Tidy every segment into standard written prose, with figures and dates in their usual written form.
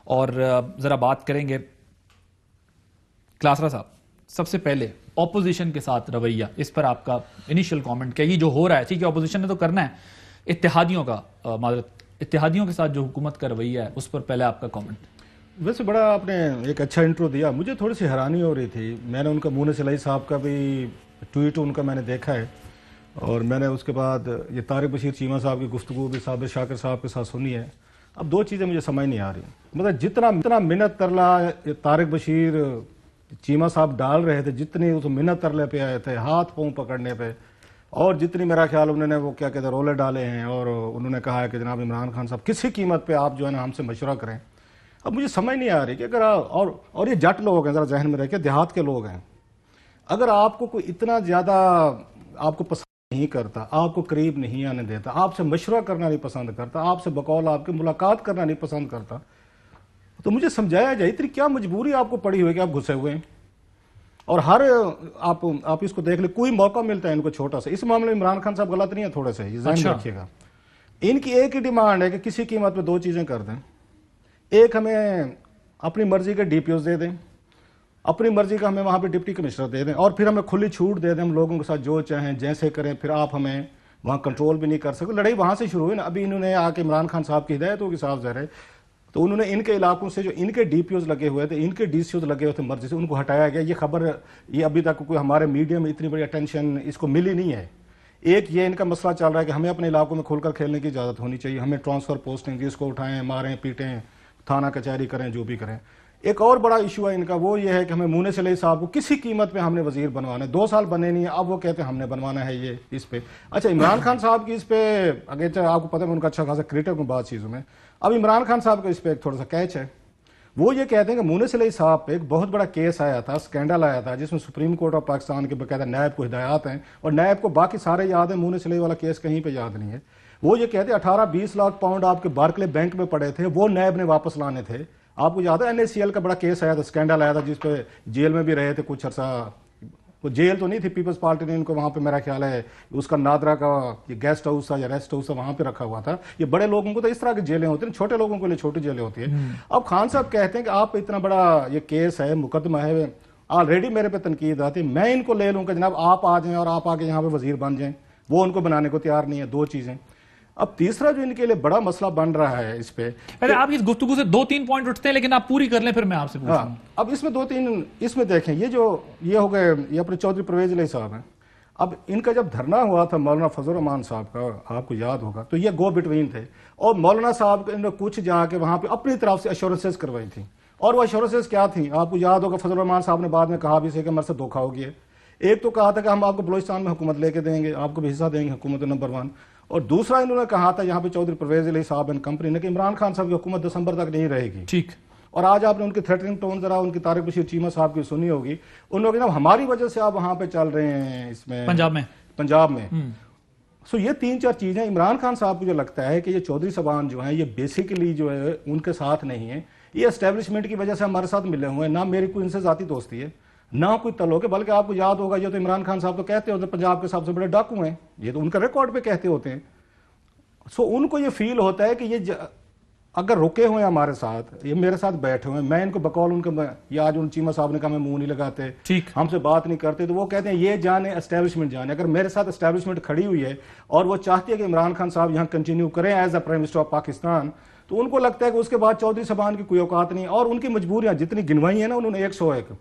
اور ذرا بات کریں گے کلاسرا صاحب، سب سے پہلے اپوزیشن کے ساتھ رویہ، اس پر آپ کا انیشل کامنٹ کیا؟ یہ جو ہو رہا ہے، ٹھیک ہے اپوزیشن نے تو کرنا ہے، اتحادیوں کا اتحادیوں کے ساتھ جو حکومت کا رویہ ہے اس پر پہلے آپ کا کامنٹ۔ ویسے بڑا آپ نے ایک اچھا انٹرو دیا، مجھے تھوڑی سی حیرانی ہو رہی تھی، میں نے ان کا مونس الہی صاحب کا بھی ٹویٹ ان کا میں نے دیکھا ہے، اور میں نے اس کے بعد یہ طارق بشیر چیمہ صاحب کی گفتگو بھی صابر شاکر صاحب کے ساتھ سنی ہے۔ اب دو چیزیں مجھے سمجھ نہیں آ رہی، مطلب جتنا منت ترلا طارق بشیر چیمہ صاحب ڈال رہے تھے، جتنی اس منت ترلے پہ آئے تھے، ہاتھ پاؤں پکڑنے پہ، اور جتنی میرا خیال انہوں نے وہ کیا کہتے ہیں رولے ڈالے ہیں، اور انہوں نے کہا ہے کہ جناب عمران خان صاحب کسی قیمت پہ آپ جو ہے نا ہم سے مشورہ کریں۔ اب مجھے سمجھ نہیں آ رہی کہ اگر اور یہ جٹ لوگ ہیں، ذرا ذہن میں رکھیں، دیہات کے لوگ ہیں، اگر آپ کو کوئی اتنا زیادہ آپ کو پسند نہیں کرتا، آپ کو قریب نہیں آنے دیتا، آپ سے مشورہ کرنا نہیں پسند کرتا، آپ سے بقول آپ کی ملاقات کرنا نہیں پسند کرتا، تو مجھے سمجھایا جائے اتنی کیا مجبوری آپ کو پڑی ہوئی کہ آپ گھسے ہوئے ہیں؟ اور ہر آپ اس کو دیکھ لیں، کوئی موقع ملتا ہے ان کو چھوٹا سا، اس معاملے میں عمران خان صاحب غلط نہیں ہے، تھوڑے سے یہ ذہن میں رکھیے گا، ان کی ایک ہی ڈیمانڈ ہے کہ کسی قیمت پہ دو چیزیں کر دیں، ایک ہمیں اپنی مرضی کے ڈی پی اوز دے دیں، اپنی مرضی کا ہمیں وہاں پہ ڈپٹی کمشنر دے دیں، اور پھر ہمیں کھلی چھوٹ دے دیں، ہم لوگوں کے ساتھ جو چاہیں جیسے کریں، پھر آپ ہمیں وہاں کنٹرول بھی نہیں کر سکتے۔ لڑائی وہاں سے شروع ہوئی نا، ابھی انہوں نے آ کے عمران خان صاحب کی ہدایت ہوگی صاحب ظاہر ہے، تو انہوں نے ان کے علاقوں سے جو ان کے ڈی پی اوز لگے ہوئے تھے، ان کے ڈی سی اوز لگے ہوئے تھے مرضی سے، ان کو ہٹایا گیا۔ یہ خبر یہ ابھی تک کوئی ہمارے میڈیا میں اتنی بڑی اٹینشن اس کو ملی نہیں ہے۔ ایک یہ ان کا مسئلہ چل رہا ہے کہ ہمیں اپنے علاقوں میں کھل کر کھیلنے کی اجازت ہونی چاہیے، ہمیں ٹرانسفر پوسٹنگ جس کو اٹھائیں، ماریں، پیٹیں، تھانہ کچہری کریں، جو بھی کریں۔ ایک اور بڑا ایشو ہے ان کا، وہ یہ ہے کہ ہمیں مونس الہی صاحب کو کسی قیمت پہ ہم نے وزیر بنوانا ہے، 2 سال بنے نہیں ہیں، اب وہ کہتے ہیں ہم نے بنوانا ہے یہ اس پہ۔ اچھا عمران خان صاحب کی اس پہ اگرچہ آپ کو پتہ ہے ان کا اچھا خاصا کریٹک ہوں بعض چیزوں میں، اب عمران خان صاحب کا اس پہ ایک تھوڑا سا کیچ ہے، وہ یہ کہتے ہیں کہ مونس الہی صاحب پہ ایک بہت بڑا کیس آیا تھا، اسکینڈل آیا تھا، جس میں سپریم کورٹ آف پاکستان کے باقاعدہ نیب کو ہدایات ہیں، اور نیب کو باقی سارے یاد ہیں، مونس الہی والا کیس کہیں پہ یاد نہیں ہے۔ وہ یہ کہتے ہیں 18-20 لاکھ پاؤنڈ آپ کے بارکلے بینک میں پڑے تھے، وہ نیب نے واپس لانے تھے۔ آپ کو یاد ہے NACL کا بڑا کیس آیا تھا، اسکینڈل آیا تھا، جس پہ جیل میں بھی رہے تھے کچھ عرصہ، وہ جیل تو نہیں تھی، پیپلز پارٹی نے ان کو وہاں پہ میرا خیال ہے اس کا نادرا کا یہ گیسٹ ہاؤس تھا یا ریسٹ ہاؤس تھا، وہاں پہ رکھا ہوا تھا۔ یہ بڑے لوگوں کو تو اس طرح کی جیلیں ہوتی ہیں، چھوٹے لوگوں کے لیے چھوٹی جیلیں ہوتی ہیں۔ اب خان صاحب کہتے ہیں کہ آپ اتنا بڑا یہ کیس ہے، مقدمہ ہے، آلریڈی میرے پہ تنقید آتی ہے، میں ان کو لے لوں کہ جناب آپ آ جائیں اور آپ آ کے یہاں پہ وزیر بن جائیں، وہ ان کو بنانے کو تیار نہیں ہے۔ دو چیزیں۔ اب تیسرا جو ان کے لیے بڑا مسئلہ بن رہا ہے اس پہ، آپ اس گفتگو سے 2-3 پوائنٹ اٹھتے ہیں لیکن آپ پوری کر لیں پھر میں آپ سے پوچھوں۔ اب اس میں 2-3 اس میں دیکھیں، یہ ہو گئے یہ اپنے چودھری پرویز الہی صاحب ہیں۔ اب ان کا جب دھرنا ہوا تھا مولانا فضل الرحمان صاحب کا، آپ کو یاد ہوگا، تو یہ گو بٹوین تھے، اور مولانا صاحب نے کچھ جا کے وہاں پہ اپنی طرف سے ایشورنسز کروائی تھیں، اور وہ ایشورنسز کیا تھیں آپ کو یاد ہوگا، فضل الرحمان صاحب نے بعد میں کہا بھی سے کہ ہمارے سے دھوکہ ہو گیا۔ ایک تو کہا تھا کہ ہم آپ کو بلوچستان میں حکومت لے کے دیں گے، آپ کو بھی حصہ دیں گے، حکومت نمبر 1، اور دوسرا انہوں نے کہا تھا یہاں پہ چودھری پرویز الہی صاحب اینڈ کمپنی نے کہ عمران خان صاحب کی حکومت دسمبر تک نہیں رہے گی۔ ٹھیک۔ اور آج آپ نے ان کی تھریٹنگ ٹون ذرا ان کی طارق بشیر چیمہ صاحب کی سنی ہوگی، ان لوگوں نے ہماری وجہ سے آپ وہاں پہ چل رہے ہیں اس میں پنجاب میں۔ سو یہ 3-4 چیزیں عمران خان صاحب کو جو لگتا ہے کہ یہ چودھری صاحبان جو ہیں یہ بیسیکلی جو ہے ان کے ساتھ نہیں ہیں، یہ اسٹیبلشمنٹ کی وجہ سے ہمارے ساتھ ملے ہوئے ہیں، نہ میری کوئی ان سے ذاتی دوستی ہے نہ کوئی تعلق ہے، بلکہ آپ کو یاد ہوگا یہ تو عمران خان صاحب تو کہتے ہوتے ہیں پنجاب کے سب سے بڑے ڈاکو ہیں، یہ تو ان کا ریکارڈ پہ کہتے ہوتے ہیں۔ سو ان کو یہ فیل ہوتا ہے کہ یہ اگر رکے ہوئے ہیں ہمارے ساتھ، یہ میرے ساتھ بیٹھے ہوئے ہیں، میں ان کو بقول ان کے یا آج ان چیمہ صاحب نے کہا میں منہ نہیں لگاتے، ہم سے بات نہیں کرتے، تو وہ کہتے ہیں یہ جانے اسٹیبلشمنٹ جانے۔ اگر میرے ساتھ اسٹیبلشمنٹ کھڑی ہوئی ہے اور وہ چاہتی ہے کہ عمران خان صاحب یہاں کنٹینیو کریں as a prime minister of Pakistan, تو ان کو لگتا ہے کہ اس کے بعد چودھری صاحبان کی کوئی اوقات نہیں، اور ان کی مجبوریاں جتنی گنوائی ہیں نا انہوں نے 101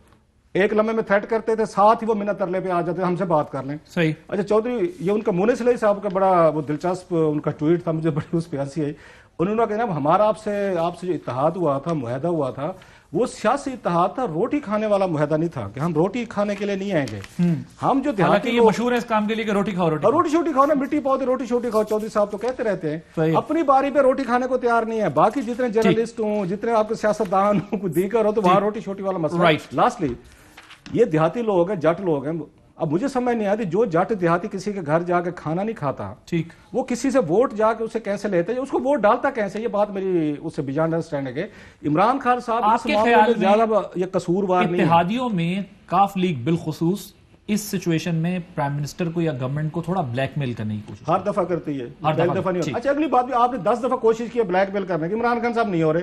ایک لمحے میں تھریٹ کرتے تھے، ساتھ ہی وہ منت ترلے پہ آ جاتے ہم سے بات کر لیں۔ صحیح۔ اچھا چودھری یہ ان کا مونس الہی صاحب کا بڑا وہ دلچسپ ان کا ٹویٹ تھا، مجھے بڑی اس پہ ہنسی آئی۔ انہوں نے کہا نا ہمارا آپ سے جو اتحاد ہوا تھا، معاہدہ ہوا تھا، وہ سیاسی اتحاد تھا، روٹی کھانے والا معاہدہ نہیں تھا کہ ہم روٹی کھانے کے لیے نہیں آئیں گے۔ ہم جو حالانکہ یہ مشہور ہے اس کام کے لیے کہ روٹی کھاؤ، روٹی شوٹی کھاؤ نا، مٹی پاؤ روٹی شوٹی کھاؤ، چودھری صاحب تو کہتے رہتے ہیں، اپنی باری پہ روٹی کھانے کو تیار نہیں ہے۔ باقی جتنے جرنلسٹ ہوں، جتنے آپ کے سیاستدان ہوں، کوئی دیگر ہو، تو وہاں روٹی شوٹی والا مسئلہ۔ لاسٹلی یہ دیہاتی لوگ ہیں، جٹ لوگ ہیں، اب مجھے سمجھ نہیں آتی جو جٹ دیہاتی کسی کے گھر جا کے کھانا نہیں کھاتا، ٹھیک، وہ کسی سے ووٹ جا کے اسے کیسے لیتے ہیں، اس کو ووٹ ڈالتا کیسے، یہ بات میری اس سے بیانڈ انڈرسٹینڈنگ ہے۔ عمران خان صاحب اس معاملے میں زیادہ یہ قصوروار نہیں ہے۔ اتحادیوں میں کاف لیگ بالخصوص اس سچویشن میں پرائم منسٹر کو یا گورنمنٹ کو تھوڑا بلیک میل کرنے کی کوشش ہر دفعہ کرتی ہے، ایک دفعہ نہیں ہوتا۔ اچھا اگلی بات بھی آپ نے 10 دفعہ کوشش کی ہے بلیک میل کرنے کی، عمران خان صاحب نہیں ہو رہے،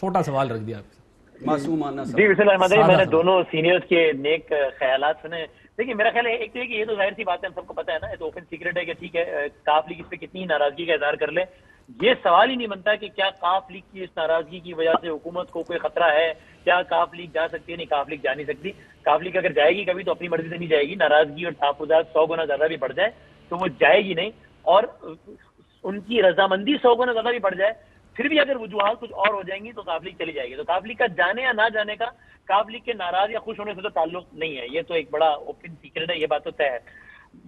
چھوٹا سوال رکھ دیا آپ سے. معصومانہ جی بسم اللہ الرحمن الرحیم. میں نے سادہ دونوں سینئرز کے نیک خیالات سنے. دیکھیے میرا خیال ہے ایک تو یہ کہ یہ تو ظاہر سی بات ہے, ہم سب کو پتا ہے نا, یہ تو اوپن سیکرٹ ہے کہ ٹھیک ہے کاف لیگ اس پہ کتنی ناراضگی کا اظہار کر لے. یہ سوال ہی نہیں بنتا کہ کیا کاف لیگ کی اس ناراضگی کی وجہ سے حکومت کو کوئی خطرہ ہے, کیا کاف لیگ جا سکتی ہے. نہیں, کاف لیگ جا نہیں سکتی. کاف لیگ اگر جائے گی کبھی تو اپنی مرضی سے نہیں جائے گی. ناراضگی اور تحفظات 100 گنا زیادہ بھی بڑھ جائے تو وہ جائے گی نہیں, اور ان کی رضامندی 100 گنا زیادہ بھی بڑھ جائے پھر بھی اگر وجوہات کچھ اور ہو جائیں گی تو کاف لیگ چلی جائے گی. تو کاف لیگ کا جانے یا نہ جانے کا کاف لیگ کے ناراض یا خوش ہونے سے تو تعلق نہیں ہے. یہ تو ایک بڑا اوپن سیکرٹ ہے, یہ بات تو طے ہے.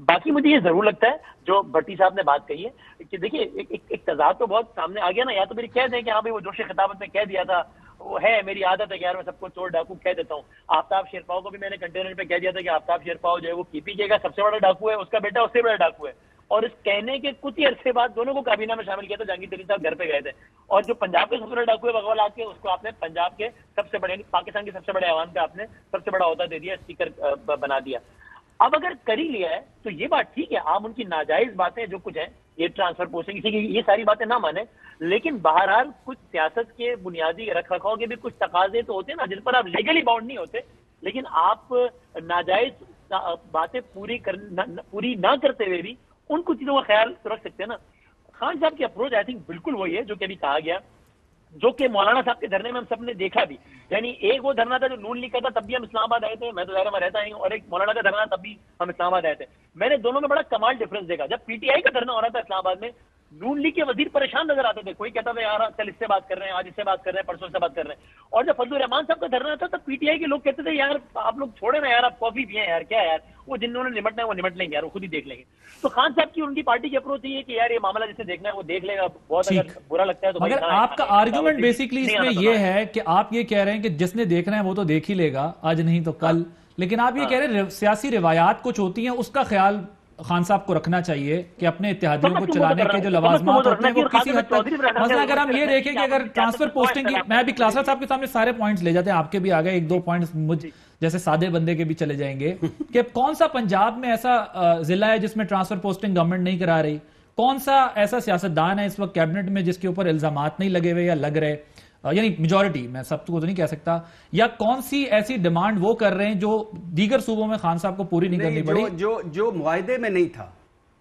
باقی مجھے یہ ضرور لگتا ہے جو بھٹی صاحب نے بات کہی ہے کہ دیکھیے ایک تضاد تو بہت سامنے آ گیا نا. یا تو میری کہہ دیں کہ ہاں بھائی وہ جوش خطابت میں کہہ دیا تھا, وہ ہے میری عادت ہے کہ یار میں سب کو چور ڈاکو کہہ دیتا ہوں. آفتاب شیرپاؤ کو بھی میں نے کنٹینر پہ کہہ دیا تھا کہ آفتاب شیرپاؤ جو ہے وہ KPK کا سب سے بڑا ڈاکو ہے, اس کا بیٹا اس سے بڑا ڈاکو ہے. اور اس کہنے کے کچھ ہی عرصے بعد دونوں کو کابینہ میں شامل کیا تھا. جہانگیر ترین صاحب گھر پہ گئے تھے, اور جو پنجاب کے سب سے بڑے ڈاکو ہے بغاوت کے, اس کو آپ نے پنجاب کے سب سے بڑے پاکستان کے سب سے بڑے عوام کا آپ نے سب سے بڑا عہدہ دے دیا, اسپیکر بنا دیا. اب اگر کر ہی لیا ہے تو یہ بات ٹھیک ہے, آپ ان کی ناجائز باتیں جو کچھ ہیں, یہ ٹرانسفر پوسٹنگ اسی کی, یہ ساری باتیں نہ مانیں, لیکن بہرحال کچھ سیاست کے بنیادی رکھ رکھاؤ کے بھی کچھ تقاضے تو ہوتے ہیں نا جن پر آپ لیگلی باؤنڈ نہیں ہوتے, لیکن آپ ناجائز باتیں پوری نہ کرتے ہوئے بھی ان کچھ چیزوں کا خیال تو رکھ سکتے ہیں نا. خان صاحب کی اپروچ آئی تھنک بالکل وہی ہے جو کہ ابھی کہا گیا, جو کہ مولانا صاحب کے دھرنے میں ہم سب نے دیکھا بھی. یعنی ایک وہ دھرنا تھا جو نون لیگ کا تھا, تب بھی ہم اسلام آباد آئے تھے, میں تو ظاہر میں رہتا ہی ہوں, اور ایک مولانا کا دھرنا تب بھی ہم اسلام آباد آئے تھے. میں نے دونوں میں بڑا کمال ڈفرنس دیکھا. جب PTI کا دھرنا ہو رہا تھا اسلام آباد میں, نون لیگ کے وزیر پریشان نظر آتے تھے. کوئی کہتا تھا یار چل اس سے بات کر رہے ہیں, آج اس سے بات کر رہے ہیں, پرسوں سے بات کر رہے ہیں. اور جب فضل الرحمان صاحب کا دھرنا تھا تب PTI کے لوگ کہتے تھے یار آپ لوگ چھوڑے نا یار, آپ کافی پئیں یار, کیا یار وہ جنہوں نے نمٹنا ہے وہ نمٹ لیں گے یار, وہ خود ہی دیکھ لیں گے. تو خان صاحب کی ان کی پارٹی کی اپروچ یہ ہے کہ یار یہ معاملہ جسے دیکھنا ہے وہ دیکھ لے گا, بہت اگر برا لگتا ہے تو مگر آپ کا آرگومنٹ بیسیکلی اس میں یہ ہے کہ آپ یہ کہہ رہے ہیں کہ جس نے دیکھنا ہے وہ تو دیکھ ہی لے گا, آج نہیں تو کل. لیکن آپ یہ کہہ رہے ہیں سیاسی روایات کچھ ہوتی ہیں, اس کا خیال خان صاحب کو رکھنا چاہیے کہ اپنے اتحادیوں کو چلانے کے جو لوازمات ہوتے ہیں وہ کسی حد تک, مثلا اگر ہم یہ دیکھیں کہ اگر ٹرانسفر پوسٹنگ کی, میں بھی کلاسرا صاحب کے سامنے سارے پوائنٹس لے جاتے ہیں, آپ کے بھی آ گئے, 1-2 پوائنٹس مجھ جیسے سادے بندے کے بھی چلے جائیں گے, کہ کون سا پنجاب میں ایسا ضلع ہے جس میں ٹرانسفر پوسٹنگ گورنمنٹ نہیں کرا رہی, کون سا ایسا سیاستدان ہے اس وقت کیبنٹ میں جس کے اوپر الزامات نہیں لگے ہوئے یا لگ رہے, یعنی میجورٹی, میں سب کو تو نہیں کہہ سکتا, یا کون سی ایسی ڈیمانڈ وہ کر رہے ہیں جو دیگر صوبوں میں خان صاحب کو پوری نہیں کرنی پڑی, جو معاہدے میں نہیں تھا.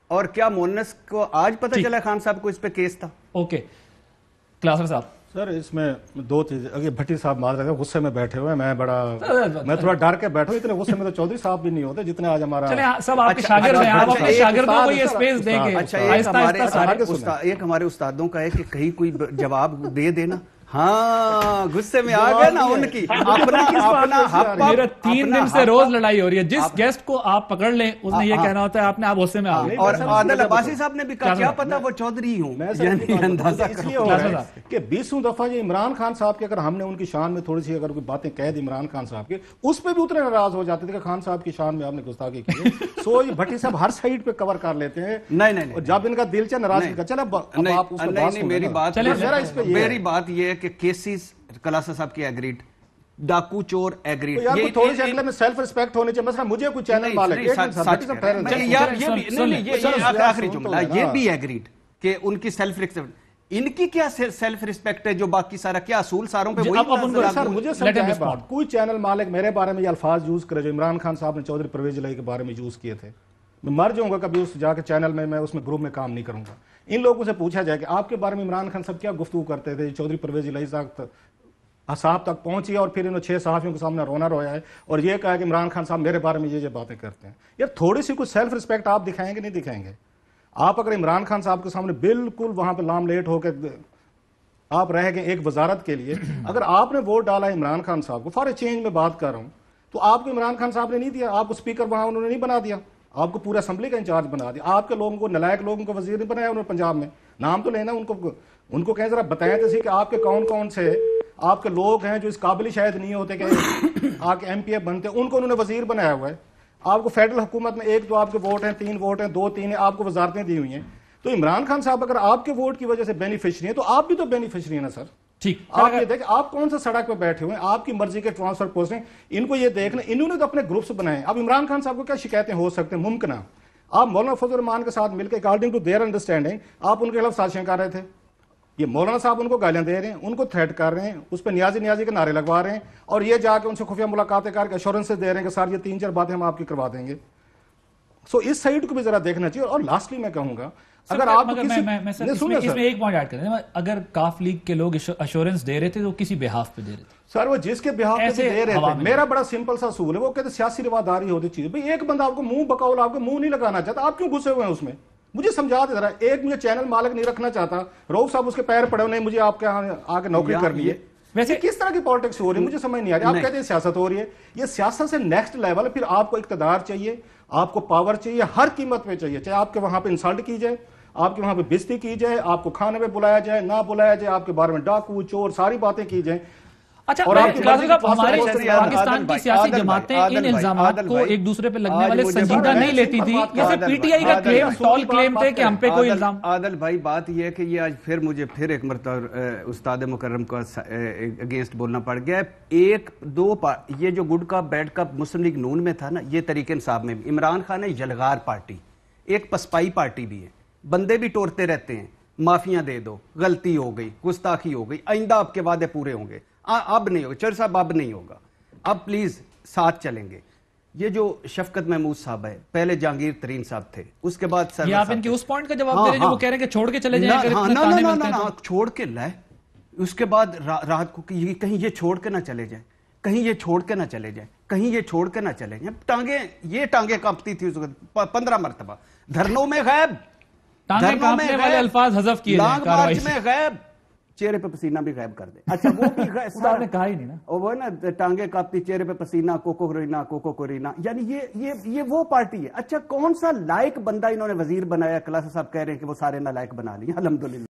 اور کیا مونس کو آج پتہ چلا خان صاحب کو اس پہ کیس تھا. اوکے کلاسر صاحب. سر اس میں 2 چیزیں, اگر بھٹی صاحب معذرت ہے غصے میں بیٹھے ہوئے ہیں, میں تھوڑا ڈر کے بیٹھا ہوں, اتنے غصے میں تو چودھری صاحب بھی نہیں ہوتے جتنے آج ہمارا. چلیں سب آپ کے شاگرد ہیں, آپ اپنے شاگردوں کو یہ اسپیس دیں گے. اچھا ایک ہمارے استادوں کا ہے کہ کہیں کوئی جواب دے دینا, ہاں غصے میں آ گئے نا ان کی, میرا 3 دن سے روز لڑائی ہو رہی ہے, جس گیسٹ کو آپ پکڑ لیں اس نے یہ کہنا ہوتا ہے آپ نے آپ غصے میں آ گئے. اور عادل عباسی صاحب نے بھی کہا کیا پتا وہ چودھری ہوں, یعنی اندازہ کہ 20 دفعہ یہ عمران خان صاحب کے اگر ہم نے ان کی شان میں تھوڑی سی اگر کوئی باتیں کہہ دی عمران خان صاحب کے, اس پہ بھی اتنے ناراض ہو جاتے تھے کہ خان صاحب کی شان میں آپ نے گستاخی کی ہے. سو یہ بھٹی صاحب ہر سائیڈ پہ کور کر لیتے ہیں. نہیں, جب ان کا دل چاہے ناراضگی کا چلے, میری بات یہ ہے کہ کیسز کلاسا صاحب کی ایگریڈ, ڈاکو چور ایگریڈ, یہ تھوڑی سی اگلے میں سیلف ریسپیکٹ ہونے چاہیے. مثلا مجھے کوئی چینل مالک آخری جملہ یہ بھی ایگریڈ کہ ان کی سیلف ریسپیکٹ, ان کی کیا سیلف ریسپیکٹ ہے جو باقی سارا کیا اصول ساروں پہ وہی. سر مجھے سمجھائے بات, کوئی چینل مالک میرے بارے میں یہ الفاظ یوز کرے جو عمران خان صاحب نے چودھری پرویز الہی کے بارے میں یوز کیے تھے, میں مر جاؤں گا کبھی اس جا کے چینل میں اس میں گروپ میں کام نہیں کروں گا. ان لوگوں سے پوچھا جائے کہ آپ کے بارے میں عمران خان صاحب کیا گفتگو کرتے تھے, چودھری پرویز الہی صاحب تک پہنچی اور پھر انہوں 6 صحافیوں کے سامنے رونا رویا ہے اور یہ کہا کہ عمران خان صاحب میرے بارے میں یہ باتیں کرتے ہیں. یار تھوڑی سی کچھ سیلف ریسپیکٹ آپ دکھائیں گے نہیں دکھائیں گے؟ آپ اگر عمران خان صاحب کے سامنے بالکل وہاں پہ لام لیٹ ہو کے آپ رہ گئے ایک وزارت کے لیے, اگر آپ نے ووٹ ڈالا ہے عمران خان صاحب کو, فار اے چینج میں بات کر رہا ہوں, تو آپ کو عمران خان صاحب نے نہیں دیا, آپ کو اسپیکر وہاں انہوں نے نہیں بنا دیا, آپ کو پورا اسمبلی کا انچارج بنا دیا, آپ کے لوگوں کو نلائق لوگوں کو وزیر نہیں بنایا انہوں نے پنجاب میں. نام تو لینا ان کو کہیں ذرا بتائیں تو کہ آپ کے کون سے آپ کے لوگ ہیں جو اس قابل شاید نہیں ہوتے کہ آ کے ایم پی اے بنتے, ان کو انہوں نے وزیر بنایا ہوا ہے. آپ کو فیڈرل حکومت میں 1-2 آپ کے ووٹ ہیں, 3 ووٹ ہیں, 2-3 ہیں, آپ کو وزارتیں دی ہوئی ہیں. تو عمران خان صاحب اگر آپ کے ووٹ کی وجہ سے بینیفیشری ہیں تو آپ بھی تو بینیفیشری ہیں نا سر. ٹھیک, آپ یہ دیکھیں آپ کون سا سڑک پہ بیٹھے ہوئے ہیں, آپ کی مرضی کے ٹرانسفر پوسٹنگ, ان کو یہ دیکھنا, انہوں نے تو اپنے گروپس بنائے. اب عمران خان صاحب کو کیا شکایتیں ہو سکتے ہیں, ممکن ہے آپ مولانا فضل الرحمان کے ساتھ مل کے اکارڈنگ ٹو دیئر انڈرسٹینڈنگ آپ ان کے خلاف سازشیں کر رہے تھے, یہ مولانا صاحب ان کو گالیاں دے رہے ہیں, ان کو تھریٹ کر رہے ہیں, اس پہ نیازی کے نعرے لگوا رہے ہیں, اور یہ جا کے ان سے خفیہ ملاقاتیں کر کے ایشورنس دے رہے ہیں کہ سر یہ 3-4 باتیں ہم آپ کی کروا دیں گے. سو اس سائیڈ کو بھی ذرا دیکھنا چاہیے. اور لاسٹلی میں کہوں گا اگر آپ اس میں ایک پوائنٹ ایڈ کریں, اگر کاف لیگ کے لوگ ایشورنس دے رہے تھے تو کسی بہاف پہ دے رہے تھے سر, وہ جس کے بہاف پہ دے رہے تھے. میرا بڑا سمپل سا اصول ہے, وہ کہتے سیاسی رواداری ہوتی چیز. بھئی ایک بندہ آپ کو منہ بقول آپ کو منہ نہیں لگانا چاہتا, آپ کیوں گھسے ہوئے ہیں اس میں؟ مجھے سمجھا دے ذرا. ایک مجھے چینل مالک نہیں رکھنا چاہتا, روف صاحب اس کے پیر پڑے, نہیں مجھے آپ کے آگے نوکری کرنی ہے. ویسے کس طرح کی پالیٹکس ہو رہی ہے مجھے سمجھ نہیں آ رہی. آپ کہتے ہیں سیاست ہو رہی ہے, یہ سیاست سے نیکسٹ لیول. پھر آپ کو اقتدار چاہیے, آپ کو پاور چاہیے, ہر قیمت پہ چاہیے. چاہے آپ کے وہاں پہ انسلٹ کی جائے, آپ کے وہاں پہ بےزتی کی جائے, آپ کو کھانے پہ بلایا جائے نہ بلایا جائے, آپ کے بارے میں ڈاکو چور ساری باتیں کی جائیں. اچھا, ہمارے پاکستان کی سیاسی جماعتیں ان الزامات کو ایک دوسرے پہ لگنے والے سنجیدہ نہیں لیتی تھی. یہ صرف پی ٹی آئی کا کلیم, ٹال کلیم تھے کہ ہم پہ کوئی الزام. عادل بھائی بات یہ ہے کہ یہ آج مجھے پھر ایک مرتبہ استاد مکرم کا اگینسٹ بولنا پڑ گیا. یہ جو گڈ کپ بیڈ کپ مسلم لیگ نون میں تھا نا, یہ تحریک انصاف میں بھی عمران خان ہے یلغار پارٹی, ایک پسپائی پارٹی بھی ہے. بندے بھی ٹورتے رہتے ہیں, معافیاں دے دو, غلطی ہو گئی, گستاخی ہو گئی, آئندہ آپ کے وعدے پورے ہوں گے. اب نہیں ہوگا چر صاحب, اب نہیں ہوگا, اب پلیز ساتھ چلیں گے. یہ جو شفقت محمود صاحب ہے, پہلے جہانگیر ترین صاحب تھے, اس کے بعد یہ آپ ان کے اس پوائنٹ کا جواب دے رہے ہیں جو وہ کہہ رہے ہیں کہ چھوڑ کے چلے جائیں. چھوڑ کے لائے, اس کے بعد رات کو کہیں یہ چھوڑ کے نہ چلے جائیں, کہیں یہ چھوڑ کے نہ چلے جائیں, کہیں یہ چھوڑ کے نہ چلے جائیں. یہ ٹانگیں کانپتی تھی اس وقت 15 مرتبہ. دھرنوں میں غیب, الفاظ حذف کیے, لانگ مارچ میں غیب, چہرے پہ پسینہ بھی غائب کر دے. اچھا وہ بھی آپ نے کہا ہی نہیں نا, وہ نا ٹانگیں کاپتی, چہرے پہ پسینہ, کوکو کورینا, یعنی یہ وہ پارٹی ہے. اچھا کون سا لائق بندہ انہوں نے وزیر بنایا؟ کلاسا صاحب کہہ رہے ہیں کہ وہ سارے نالائق بنا لیے. الحمدللہ.